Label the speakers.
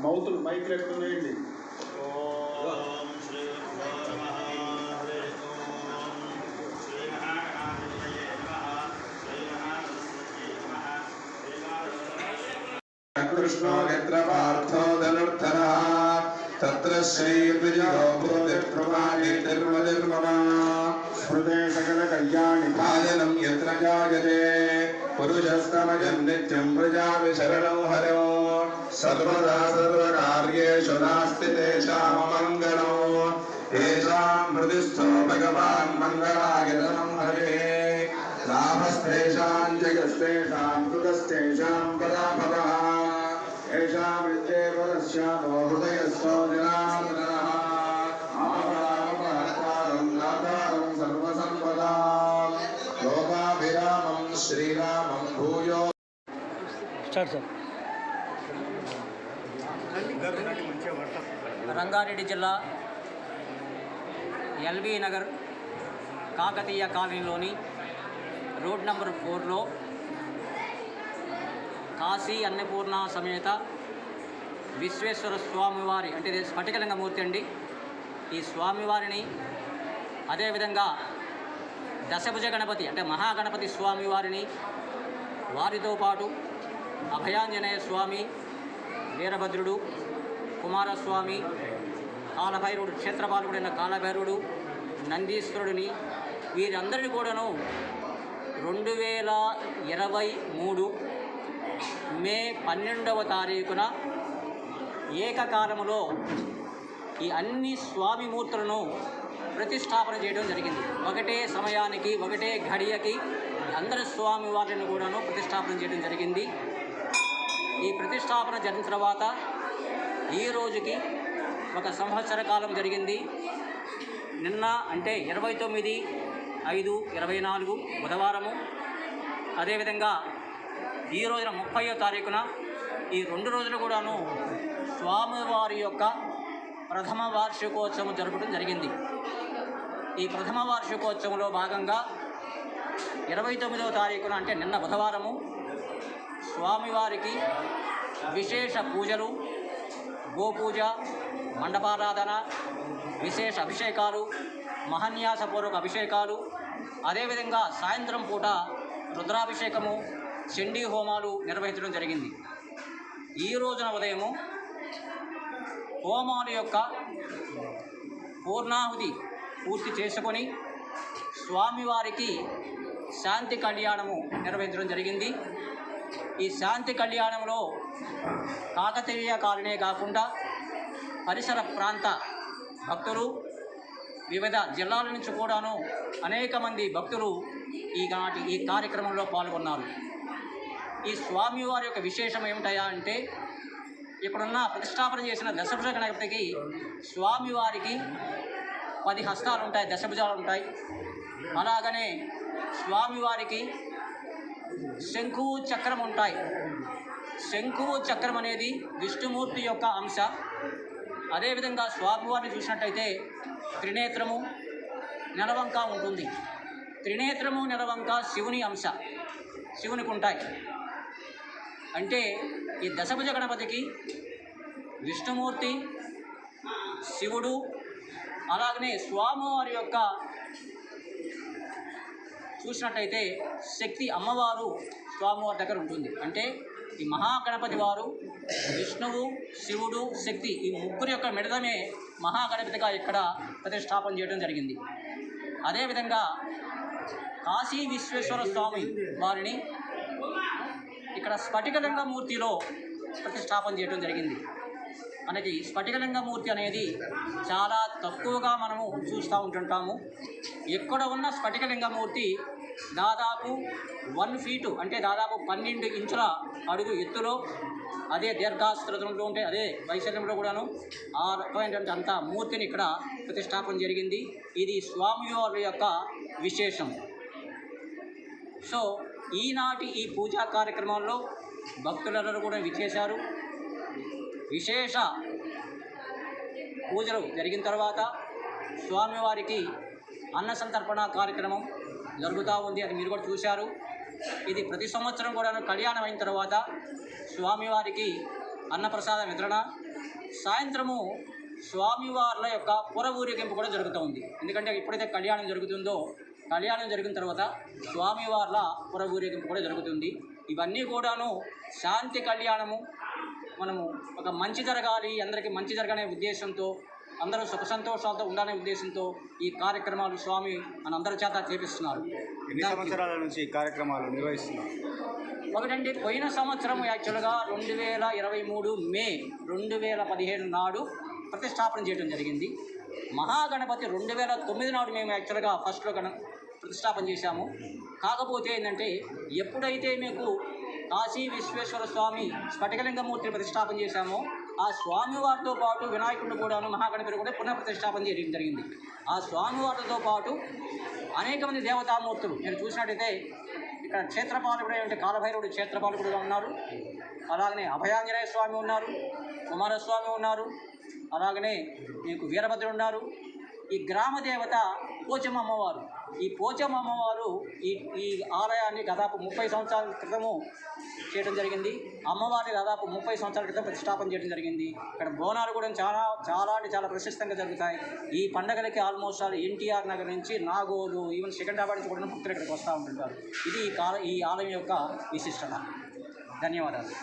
Speaker 1: మౌతులు mic లెక్కున్నాయండి.
Speaker 2: कृष्णो यत्र पार्थो धनुर्धरः तत्र श्रीर्विजयो भूतिर्प्रमाणिर्मनिर्मम
Speaker 1: स्मृते सकलकल्याणि
Speaker 2: भाजनं यत्र जायते पुरुषस्तमजं नित्यं प्रजापि शरणो हरो सर्वदा सर्वकार्येषु नास्ति तेषाममङ्गलो येषां हृदिस्थो भगवान् मङ्गलायतनं हरे लाभस्तेषां जगस्तेषां कृतस्तेषां पराभवः येषां विद्येवरस्यानो हृदयस्थो जनार्दनः आमरामहर्तारं नादारं सर्वसम्पदां लोकाभिरामं श्रीरामं भूयो
Speaker 3: రంగారెడ్డి జిల్లా ఎల్బీ నగర్ కాకతీయ కాలనీలోని రోడ్ నంబర్ 4లో కాశీ అన్నపూర్ణ సమేత విశ్వేశ్వర స్వామివారి అంటే ఇది స్ఫటికలింగమూర్తి అండి. ఈ స్వామివారిని అదేవిధంగా దశభుజ గణపతి అంటే మహాగణపతి స్వామివారిని వారితో పాటు అభయాంజనేయ స్వామి, వీరభద్రుడు, కుమారస్వామి, కాలభైరవుడు, క్షేత్రపాలకుడైన కాలభైరవుడు, నందీశ్వరుడిని వీరందరిని కూడాను 2023 మే 12వ తారీఖున ఏకకాలములో ఈ అన్ని స్వామి మూర్తులను ప్రతిష్టాపన చేయడం జరిగింది. ఒకటే సమయానికి ఒకటే ఘడియకి అందరి స్వామి వారిని కూడాను ప్రతిష్టాపన చేయడం జరిగింది. ఈ ప్రతిష్టాపన జరిగిన తర్వాత ఈ రోజుకి ఒక సంవత్సర కాలం జరిగింది. నిన్న అంటే 29/5/24 బుధవారము, అదేవిధంగా ఈ రోజున 30వ తారీఖున ఈ 2 రోజులు కూడాను స్వామివారి యొక్క ప్రథమ వార్షికోత్సవం జరపడం జరిగింది. ఈ ప్రథమ వార్షికోత్సవంలో భాగంగా 29వ తారీఖున అంటే నిన్న బుధవారము స్వామివారికి విశేష పూజలు, గోపూజ, మండపారాధన, విశేష అభిషేకాలు, మహాన్యాసపూర్వక అభిషేకాలు, అదేవిధంగా సాయంత్రం పూట రుద్రాభిషేకము, చండీ హోమాలు నిర్వహించడం జరిగింది. ఈ రోజున ఉదయము హోమాల యొక్క పూర్ణాహుతి పూర్తి చేసుకొని స్వామివారికి శాంతి కళ్యాణము నిర్వహించడం జరిగింది. ఈ శాంతి కళ్యాణంలో కాకతీయ కాలనీ కాకుండా పరిసర ప్రాంత భక్తులు, వివిధ జిల్లాల నుంచి కూడాను అనేక మంది భక్తులు ఈ కార్యక్రమంలో పాల్గొన్నారు. ఈ స్వామివారి యొక్క విశేషం ఏమిటయా అంటే ఇక్కడున్న ప్రతిష్టాపన చేసిన దశభుజ గణపతికి స్వామివారికి 10 హస్తాలు ఉంటాయి, దశభుజాలు ఉంటాయి. అలాగనే స్వామివారికి శంఖువు చక్రం ఉంటాయి. శంఖువు చక్రం అనేది విష్ణుమూర్తి యొక్క అంశ. అదేవిధంగా స్వామివారిని చూసినట్టయితే త్రినేత్రము, నెలవంక ఉంటుంది. త్రినేత్రము, నెలవంక శివుని అంశ, శివునికి ఉంటాయి. అంటే ఈ దశభుజ గణపతికి విష్ణుమూర్తి, శివుడు, అలాగనే స్వామివారి యొక్క చూసినట్టయితే శక్తి అమ్మవారు స్వామివారి దగ్గర ఉంటుంది. అంటే ఈ మహాగణపతి వారు విష్ణువు, శివుడు, శక్తి ఈ ముగ్గురు యొక్క మిడతమే మహాగణపతిగా ఇక్కడ ప్రతిష్టాపన చేయడం జరిగింది. అదేవిధంగా కాశీ విశ్వేశ్వర స్వామి వారిని ఇక్కడ స్ఫటికలింగమూర్తిలో ప్రతిష్టాపన చేయడం జరిగింది. మనకి స్ఫటికలింగమూర్తి అనేది చాలా తక్కువగా మనము చూస్తూ ఉంటుంటాము. ఎక్కడ ఉన్న స్ఫటికలింగమూర్తి దాదాపు 1 ఫీటు అంటే దాదాపు 12 ఇంచుల అడుగు ఎత్తులో, అదే దీర్ఘాస్త్రంలో ఉంటే అదే వైశాల్యంలో కూడాను ఆ రకమైనటువంటి అంత మూర్తిని ఇక్కడ ప్రతిష్టాపన జరిగింది. ఇది స్వామివారి యొక్క విశేషం. సో ఈనాటి ఈ పూజా కార్యక్రమంలో భక్తులందరూ కూడా విచ్చేశారు. విశేష పూజలు జరిగిన తర్వాత స్వామివారికి అన్న సంతర్పణ కార్యక్రమం జరుగుతూ ఉంది. అది మీరు కూడా చూశారు. ఇది ప్రతి సంవత్సరం కూడా కళ్యాణం అయిన తర్వాత స్వామివారికి అన్నప్రసాద వితరణ, సాయంత్రము స్వామివార్ల యొక్క పుర ఊరేగింపు కూడా జరుగుతూ ఉంది. ఎందుకంటే ఎప్పుడైతే కళ్యాణం జరుగుతుందో, కళ్యాణం జరిగిన తర్వాత స్వామివార్ల పుర ఊరేగింపు కూడా జరుగుతుంది. ఇవన్నీ కూడాను శాంతి కళ్యాణము, మనము ఒక మంచి జరగాలి, అందరికీ మంచి జరగనే ఉద్దేశంతో, అందరూ సుఖ సంతోషాలతో ఉండాలనే ఉద్దేశంతో ఈ కార్యక్రమాలు స్వామి మనందరి చేత చేపిస్తున్నారు.
Speaker 1: ఎన్ని సంవత్సరాల నుంచి ఈ కార్యక్రమాలు నిర్వహిస్తున్నారు?
Speaker 3: ఒకటండి, పోయిన సంవత్సరం యాక్చువల్గా 2023 మే 2017 నాడు ప్రతిష్టాపన చేయడం జరిగింది. మహాగణపతి 2009 నాడు మేము యాక్చువల్గా ఫస్ట్లో ప్రతిష్టాపన చేశాము. కాకపోతే ఏంటంటే ఎప్పుడైతే మీకు కాశీ విశ్వేశ్వర స్వామి స్ఫటికలింగమూర్తిని ప్రతిష్టాపన చేశామో, ఆ స్వామివారితో పాటు వినాయకుడిని కూడాను, మహాగణపతి కూడా పునః ప్రతిష్టాపన చేయడం జరిగింది. ఆ స్వామివారితో పాటు అనేక మంది దేవతామూర్తులు నేను చూసినట్టయితే ఇక్కడ క్షేత్రపాలకుడు అంటే కాలభైరవుడు క్షేత్రపాలకుడుగా ఉన్నారు. అలాగనే అభయాంజనేయ స్వామి ఉన్నారు, కుమారస్వామి ఉన్నారు, అలాగనే మీకు వీరభద్రుడు ఉన్నారు. ఈ గ్రామ దేవత పోచమ్మ అమ్మవారు. ఈ పోచమ్మ అమ్మవారు ఈ ఆలయాన్ని దాదాపు 30 సంవత్సరాల క్రితము చేయడం జరిగింది. అమ్మవారిని దాదాపు 30 సంవత్సరాల క్రితం ప్రతిష్టాపన చేయడం జరిగింది. ఇక్కడ బోనాలు కూడా చాలా ప్రశస్తంగా జరుగుతాయి. ఈ పండగలకి ఆల్మోస్ట్ ఎన్టీఆర్ నగర్ నుంచి నాగోలు, ఈవెన్ సికింద్రాబాద్ నుంచి కూడా భక్తులు ఇక్కడికి వస్తూ ఉంటుంటారు. ఇది ఈ ఆలయం యొక్క విశిష్టత. ధన్యవాదాలు.